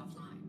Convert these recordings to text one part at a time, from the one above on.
offline.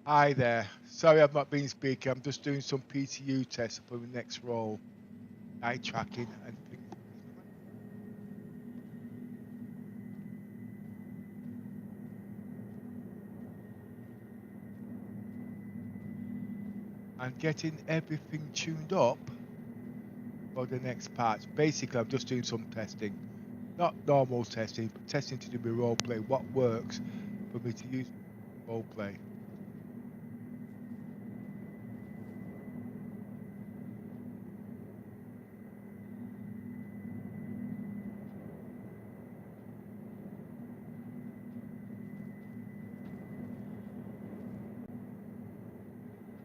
Hi there. Sorry I've not been speaking. I'm just doing some PTU tests for the next role. Eye tracking and things. And getting everything tuned up for the next part. Basically, I'm just doing some testing. Not normal testing, but testing to do with role play. What works for me to use role play.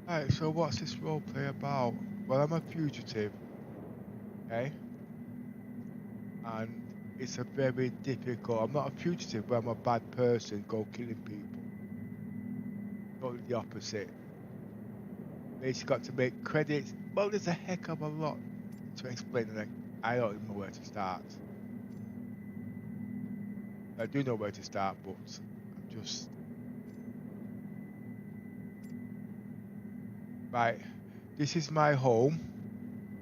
Right, so what's this role play about? Well, I'm a fugitive, okay? And it's a very difficult. I'm not a fugitive, but I'm a bad person, go killing people. Totally the opposite. Basically got to make credits. Well, there's a heck of a lot to explain, and I don't even know where to start. I do know where to start, but I'm just right. This is my home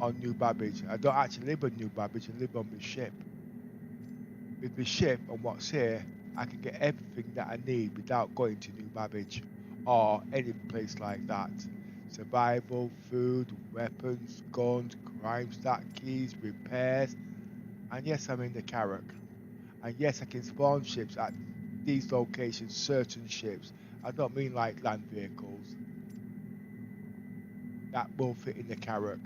on New Babbage. I don't actually live on New Babbage. I live on the ship. With the ship and what's here, I can get everything that I need without going to New Babbage or any place like that. Survival, food, weapons, guns, crime stat keys, repairs, and yes, I'm in the Carrack. And yes, I can spawn ships at these locations, certain ships. I don't mean like land vehicles. That will fit in the Carrack.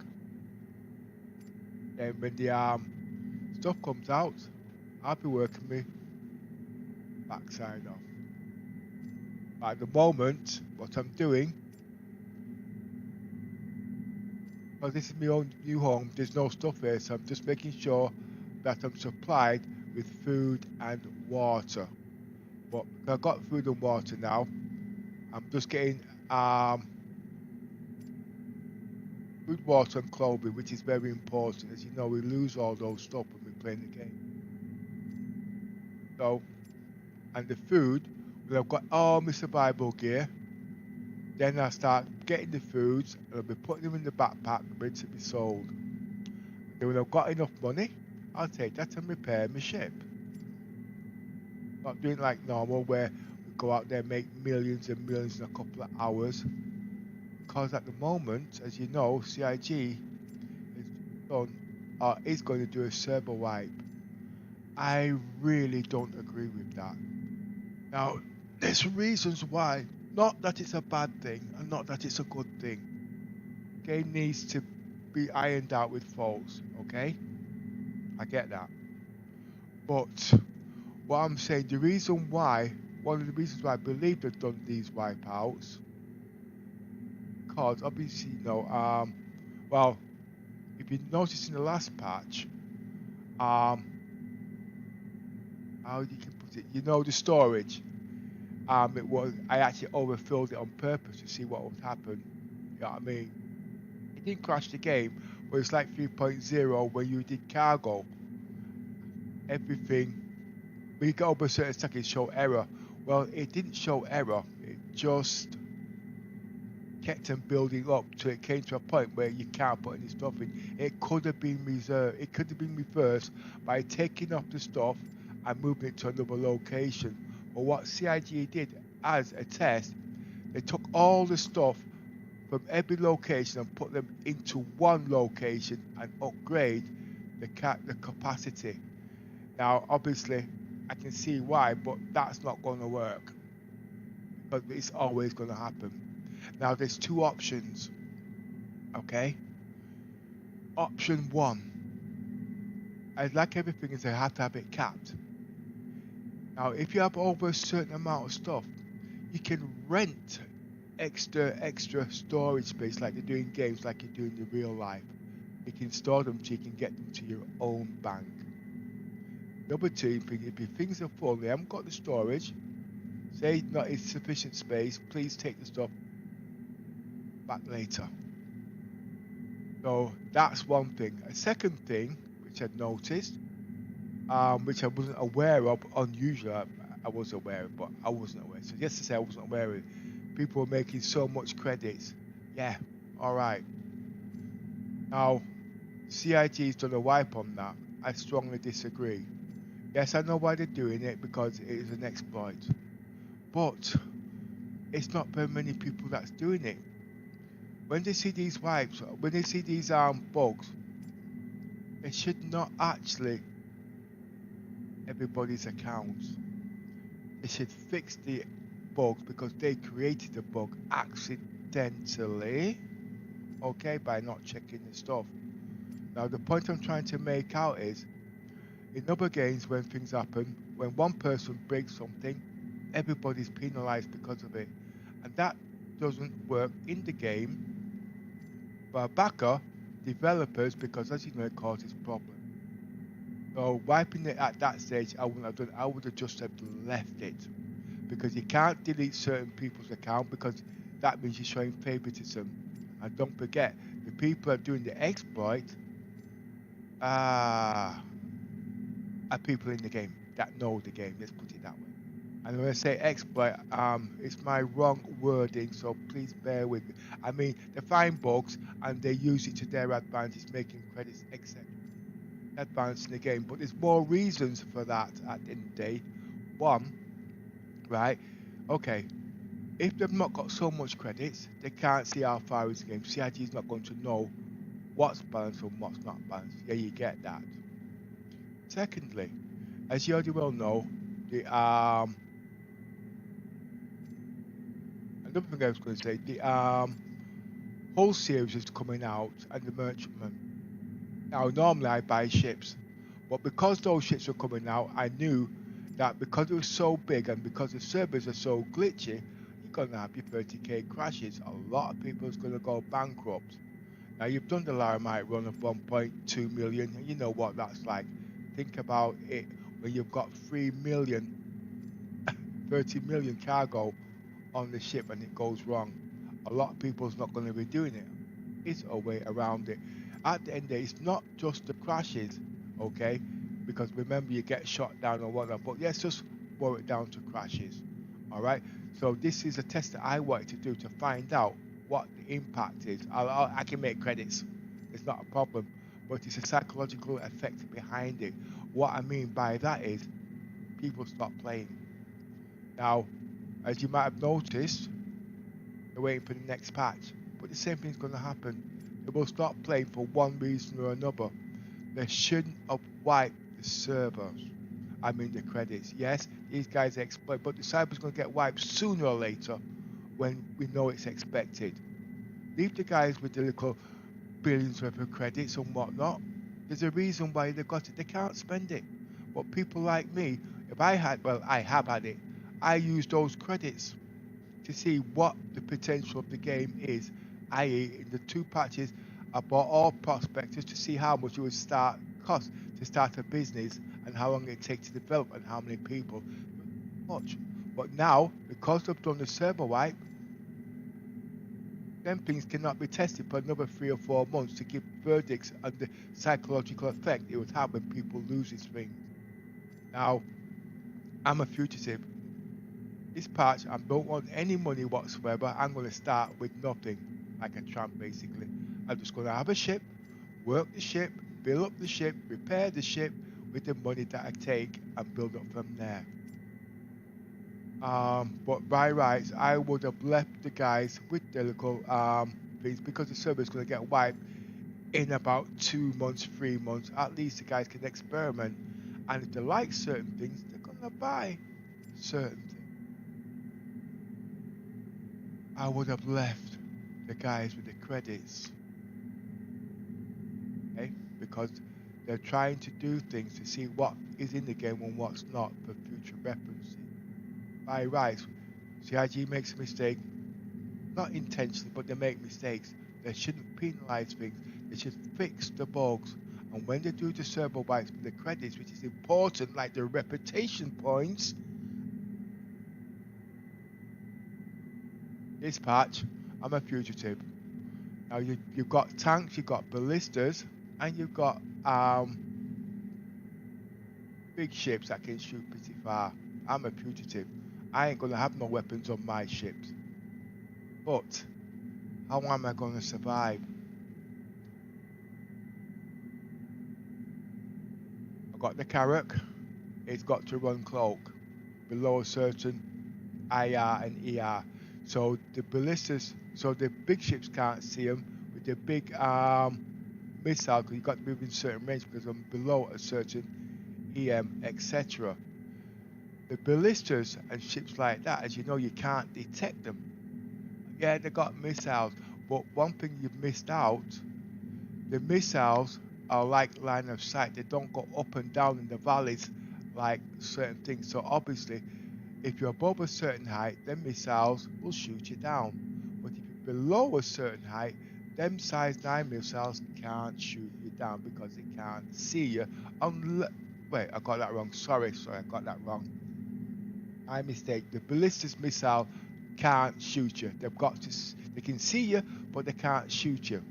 Then when the stuff comes out, I'll be working my backside off. But at the moment, what I'm doing, well, this is my own new home, there's no stuff here, so I'm just making sure that I'm supplied with food and water. But I've got food and water now. I'm just getting food, water, and clothing, which is very important. As you know, we lose all those stuff when we play the game. So, and the food, when I've got all my survival gear, then I start getting the foods, and I'll be putting them in the backpack, ready to be sold. Then when I've got enough money, I'll take that and repair my ship. Not doing like normal, where we go out there and make millions and millions in a couple of hours. Because at the moment, as you know, CIG is done, is going to do a server wipe. I really don't agree with that. Now, there's reasons why. Not that it's a bad thing, and not that it's a good thing. Game needs to be ironed out with faults, okay? I get that. But what I'm saying, the reason why, one of the reasons why I believe they've done these wipeouts, because obviously, well, if you notice in the last patch, um, how you can put it, the storage. It was I actually overfilled it on purpose to see what would happen. You know what I mean? It didn't crash the game, but it's like 3.0 when you did cargo. Everything when you get over a certain second, it show error. Well, it didn't show error. It just kept on building up till it came to a point where you can't put any stuff in. It could have been reserved. It could have been reversed by taking off the stuff and moving it to another location. But what CIG did as a test, they took all the stuff from every location and put them into one location and upgrade the capacity. Now, obviously, I can see why, but that's not going to work because it's always going to happen. Now, there's two options. Okay. Option one. I'd like everything is I have to have it capped. Now, if you have over a certain amount of stuff, you can rent extra storage space like they do in games, like you do in the real life. You can store them so you can get them to your own bank. Number two, if your things are full, they haven't got the storage, say not in sufficient space, please take the stuff back later. So that's one thing. A second thing, which I'd noticed, which I wasn't aware of, unusual, I was aware of, but I wasn't aware. So yesterday I wasn't aware of it. people were making so much credits. Yeah, alright. Now, CIG's done a wipe on that. I strongly disagree. Yes, I know why they're doing it, because it is an exploit. But it's not very many people that's doing it. When they see these wipes, when they see these bugs, they should not actually everybody's accounts. They should fix the bugs because they created the bug accidentally, okay, by not checking the stuff. Now the point I'm trying to make out is, in other games when things happen, when one person breaks something, everybody's penalized because of it. And that doesn't work in the game for backer developers, because as you know, it causes problems. So wiping it at that stage, I wouldn't have done. I would have just left it, because you can't delete certain people's account, because that means you're showing favoritism. And don't forget, the people that are doing the exploit are people in the game that know the game. Let's put it that way. And when I say exploit, it's my wrong wording, so please bear with me. I mean, they find bugs and they use it to their advantage, making credits, etc. Advancing the game. But there's more reasons for that at the end of the day. One, right? Okay, if they've not got so much credits, they can't see how far is the game. CIG is not going to know what's balanced and what's not balanced. Yeah, you get that. Secondly, as you already well know, the another thing I was going to say, the whole series is coming out, and the merchantman. Now, normally I buy ships, but because those ships were coming out, I knew that because it was so big and because the servers are so glitchy, you're going to have your 30k crashes. A lot of people is going to go bankrupt. Now, you've done the Laramite run of 1.2 million, and you know what that's like. Think about it when you've got 3 million, 30 million cargo on the ship and it goes wrong. A lot of people's not going to be doing it. It's a way around it. At the end of the day, it's not just the crashes, okay? Because remember, you get shot down or whatnot. But let's just boil it down to crashes, all right? So this is a test that I wanted to do to find out what the impact is. I can make credits. It's not a problem. But it's a psychological effect behind it. What I mean by that is people stop playing. Now, as you might have noticed, they're waiting for the next patch. But the same thing's going to happen. They will stop playing for one reason or another. They shouldn't have wiped the servers. I mean the credits. Yes, these guys exploit, but the cyber's going to get wiped sooner or later when we know it's expected. Leave the guys with the little billions worth of credits and whatnot. There's a reason why they got it. They can't spend it. But people like me, if I had, well, I have had it, I use those credits to see what the potential of the game is, i.e. in the 2 patches, I bought all prospectors to see how much it would cost to start a business and how long it takes to develop and how many people. Much. But now, because they've done the server wipe, them things cannot be tested for another 3 or 4 months to give verdicts on the psychological effect it would have when people lose these things. Now, I'm a fugitive. This patch, I don't want any money whatsoever. I'm going to start with nothing, like a tramp basically. I'm just going to have a ship, work the ship, build up the ship, repair the ship with the money that I take and build up from there. But by rights, I would have left the guys with the little things, because the server is going to get wiped in about 2 months, 3 months. At least the guys can experiment, and if they like certain things, they're going to buy certain things. I would have left the guys with the credits, okay? Because they're trying to do things to see what is in the game and what's not for future referencing. By rights, CIG makes a mistake, not intentionally, but they make mistakes. They shouldn't penalize things. They should fix the bugs. And when they do the server wipes for the credits, which is important, like the reputation points, this patch, I'm a fugitive. Now you've got tanks, you've got ballistas, and you've got big ships that can shoot pretty far. I'm a fugitive. I ain't gonna have no weapons on my ships. But how am I going to survive? I've got the carrack. It's got to run cloak below a certain IR and ER. So the ballistas, so the big ships can't see them with the big missile, because you've got to be within certain range because I'm below a certain EM, etc. The ballistas and ships like that, as you know, you can't detect them. Yeah, they got missiles, but one thing you've missed out, the missiles are like line of sight. They don't go up and down in the valleys like certain things. So obviously, if you're above a certain height, them missiles will shoot you down. But if you're below a certain height, them size 9 missiles can't shoot you down because they can't see you. Wait, I got that wrong. Sorry, I got that wrong. My mistake. The ballistic missile can't shoot you. They can see you, but they can't shoot you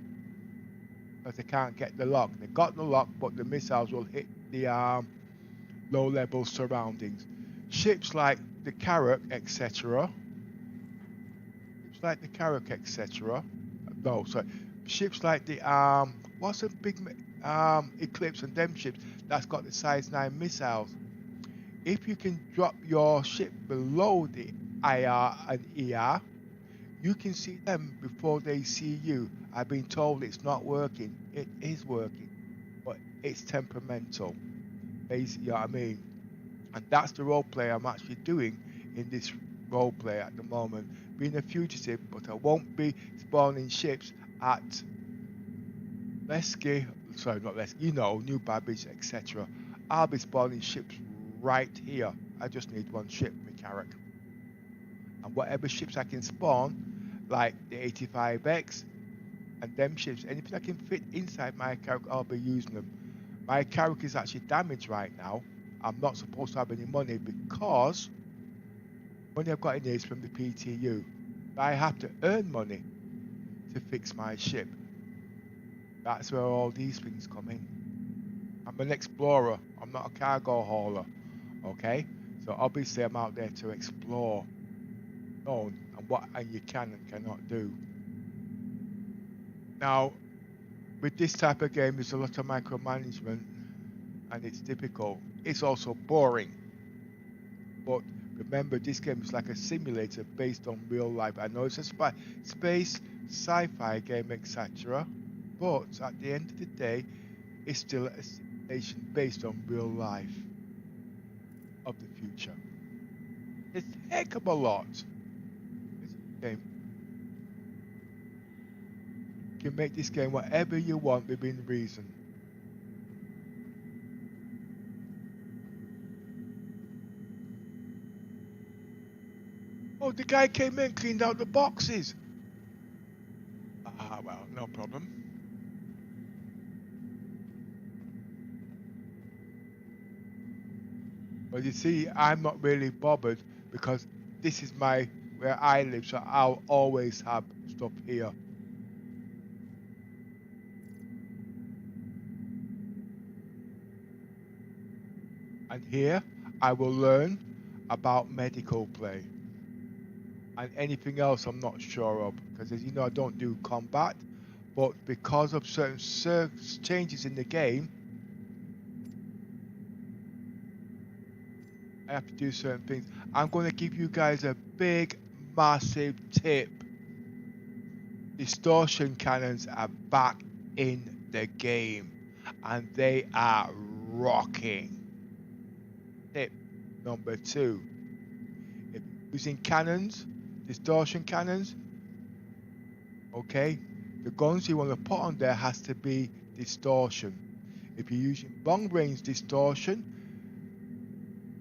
because they can't get the lock. They got the lock, but the missiles will hit the low-level surroundings. Ships like the carrack, etc. No, sorry. Ships like the what's a big Eclipse and them ships that's got the size 9 missiles. If you can drop your ship below the IR and ER, you can see them before they see you. I've been told it's not working. It is working, but it's temperamental. Basically, you know what I mean? And that's the role play I'm actually doing in this role play at the moment. Being a fugitive, but I won't be spawning ships at Lesky, sorry, not Lesky, you know, New Babbage, etc. I'll be spawning ships right here. I just need one ship, my carrack. And whatever ships I can spawn, like the 85X and them ships, anything I can fit inside my carrack, I'll be using them. My carrack is actually damaged right now. I'm not supposed to have any money because money I've got in here is from the PTU. I have to earn money to fix my ship. That's where all these things come in. I'm an explorer. I'm not a cargo hauler. Okay? So obviously I'm out there to explore. And what you can and cannot do. Now, with this type of game, there's a lot of micromanagement and it's difficult. It's also boring. But remember, this game is like a simulator based on real life. I know it's a space sci-fi game, etc. But at the end of the day, it's still a simulation based on real life of the future. It's a heck of a lot. It's a game. You can make this game whatever you want within reason. Oh, the guy came in and cleaned out the boxes. Well, no problem. But you see, I'm not really bothered because this is where I live, so I'll always have stuff here. And here, I will learn about medical play. And anything else I'm not sure of, because as you know, I don't do combat, but because of certain changes in the game, I have to do certain things. I'm going to give you guys a big, massive tip. Distortion cannons are back in the game, and they are rocking. Tip number 2. If you're using cannons, distortion cannons, okay, the guns you want to put on there has to be distortion. If you're using long range distortion,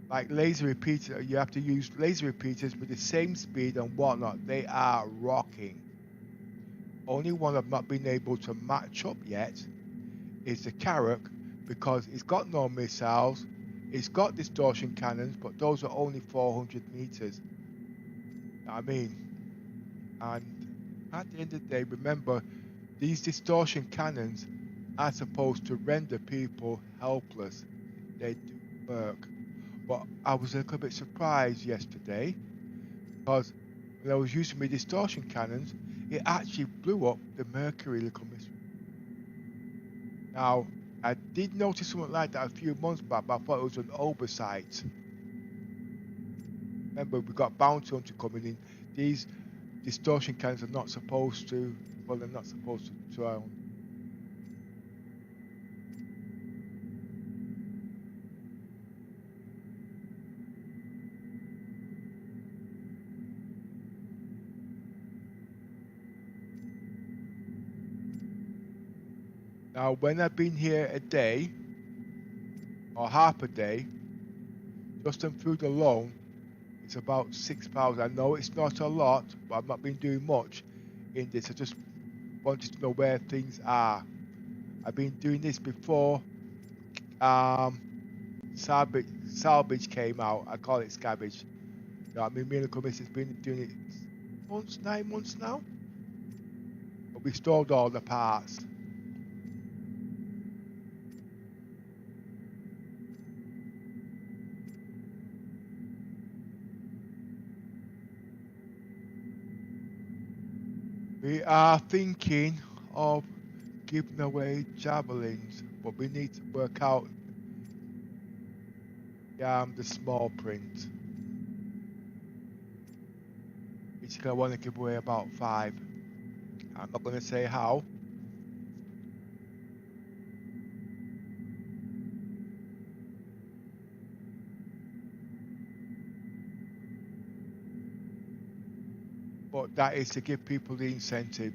like laser repeater, you have to use laser repeaters with the same speed and whatnot. They are rocking. Only one I've not been able to match up yet is the carrack, because it's got no missiles, it's got distortion cannons, but those are only 400 meters. You know what I mean? And at the end of the day, remember, these distortion cannons are supposed to render people helpless. They do work. But I was a little bit surprised yesterday because when I was using my distortion cannons, it actually blew up the mercury liquid mist. Now, I did notice something like that a few months back, but I thought it was an oversight. Remember, we got bounty hunter coming in. These distortion cannons are not supposed to, well, they're not supposed to drown. Now, when I've been here a day, or half a day, just on food alone, it's about 6,000. I know it's not a lot, but I've not been doing much in this. I just wanted to know where things are. I've been doing this before salvage came out. I call it scavenge. You know what I mean? Me and the commission's been doing it 9 months now. But we stored all the parts. We are thinking of giving away javelins, but we need to work out the small print. Basically, I want to give away about 5. I'm not going to say how. But that is to give people the incentive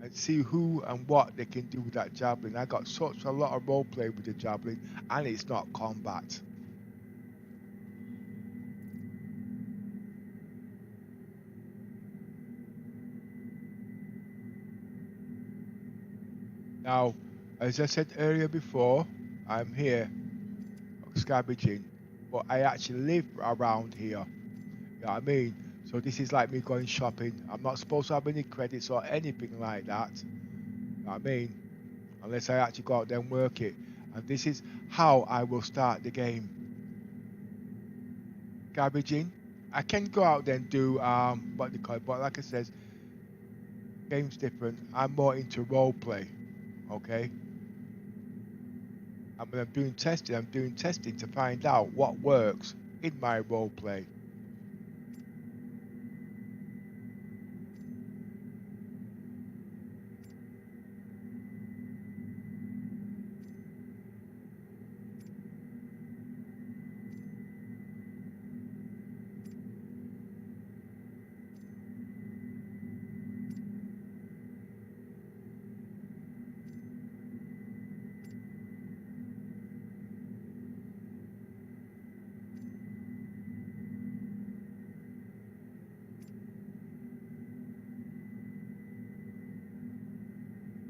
and see who and what they can do with that javelin. I got such a lot of roleplay with the javelin, and it's not combat. Now, as I said earlier before, I'm here scavenging, but I actually live around here. You know what I mean? So this is like me going shopping. I'm not supposed to have any credits or anything like that. You know what I mean? Unless I actually go out there and work it. And this is how I will start the game. Scavenging. I can go out there and do what they call it, but like I said, game's different. I'm more into roleplay. Okay? And when I'm doing testing to find out what works in my roleplay.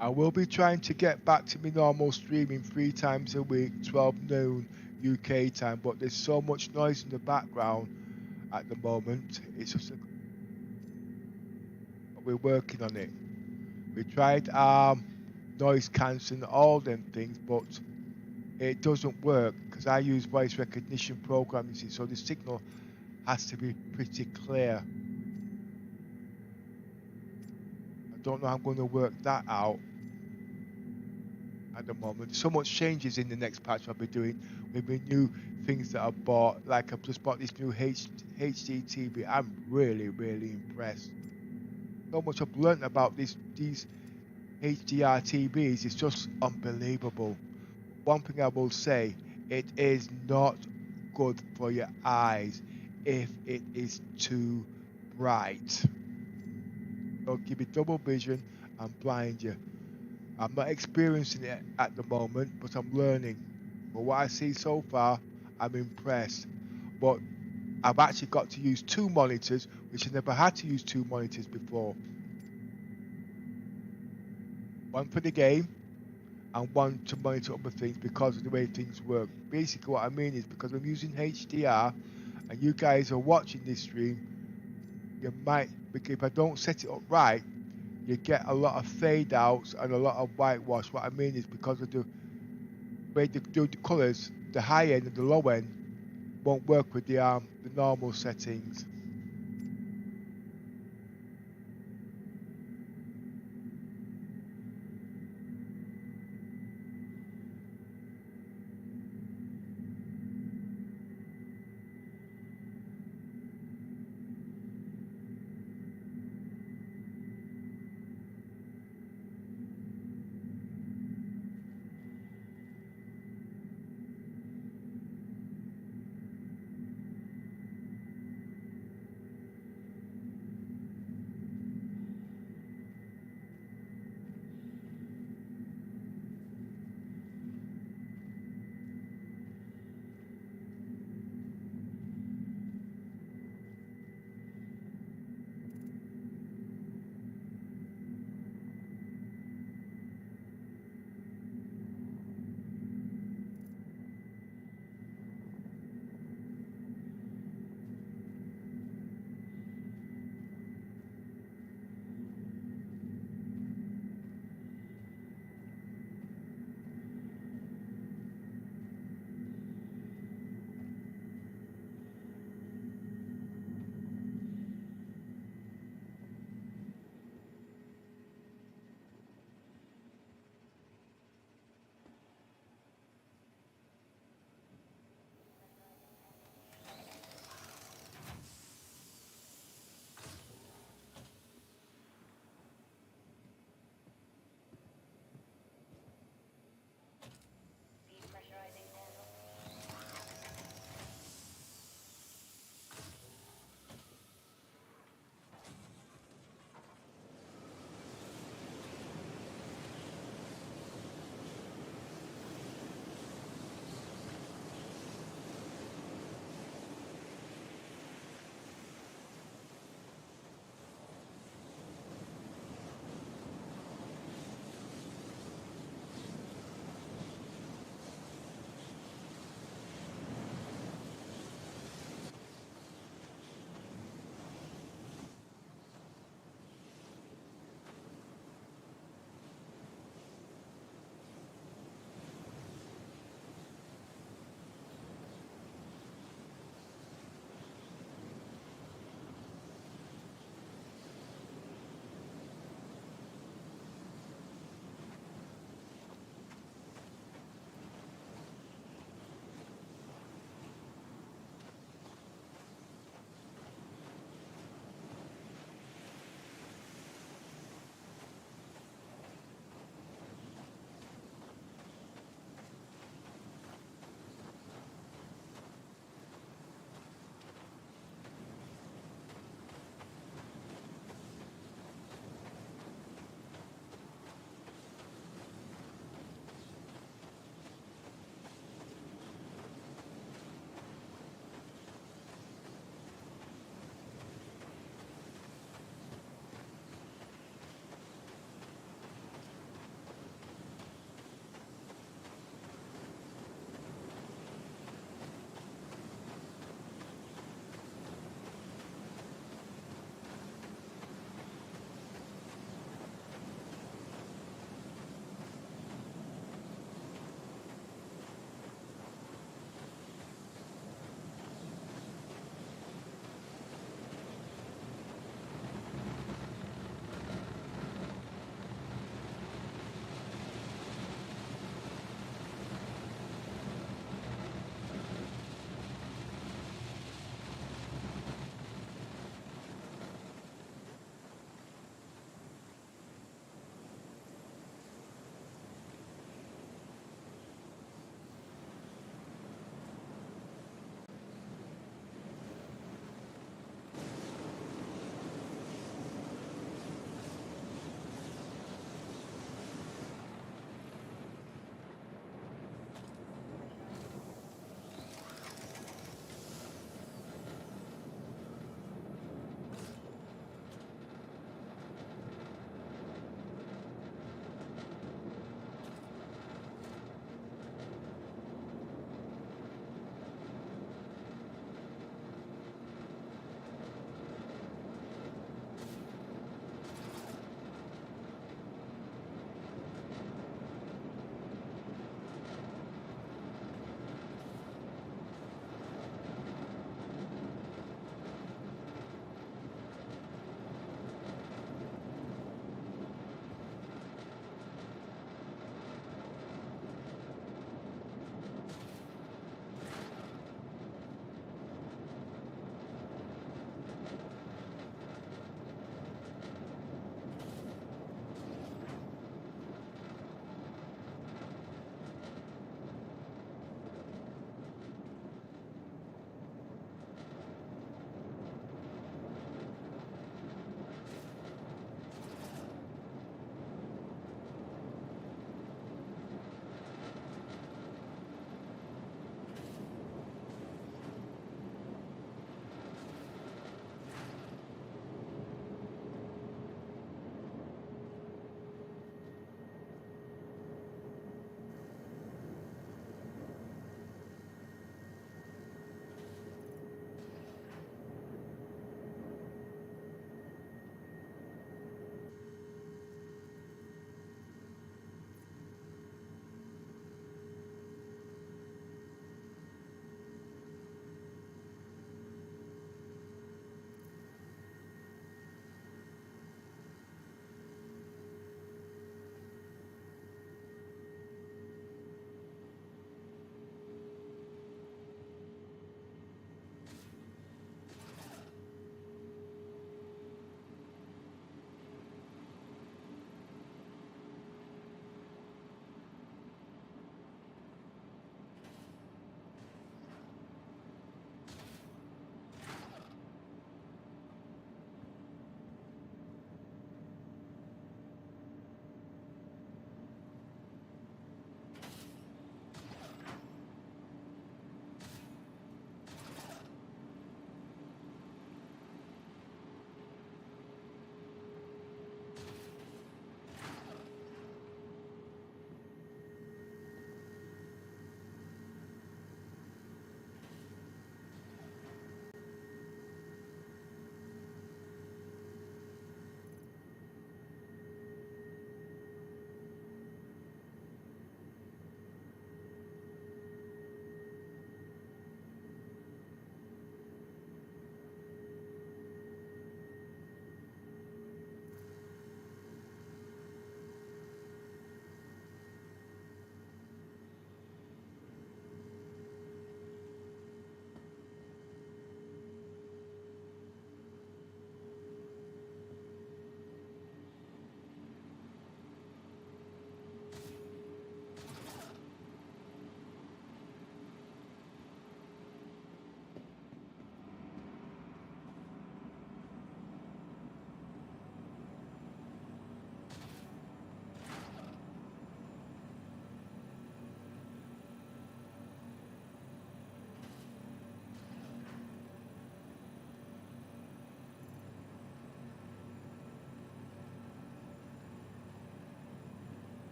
I will be trying to get back to my normal streaming 3 times a week, 12 noon UK time, but there's so much noise in the background at the moment. It's just we're working on it. We tried noise cancelling, all them things, but it doesn't work because I use voice recognition programming, so the signal has to be pretty clear. I don't know how I'm going to work that out at the moment. So much changes in the next patch I'll be doing with the new things that I've bought. Like I've just bought this new HD TV. I'm really impressed. So much I've learned about these HDR TVs. It's just unbelievable. One thing I will say, it is not good for your eyes if it is too bright. It'll give you double vision and blind you. I'm not experiencing it at the moment, but I'm learning. But what I see so far, I'm impressed. But I've actually got to use 2 monitors, which I never had to use 2 monitors before. One for the game, and one to monitor other things because of the way things work. Basically what I mean is because I'm using HDR, and you guys are watching this stream, you might, because if I don't set it up right, you get a lot of fade outs and a lot of whitewash. What I mean is because of the way they do the colours, the high end and the low end won't work with the normal settings.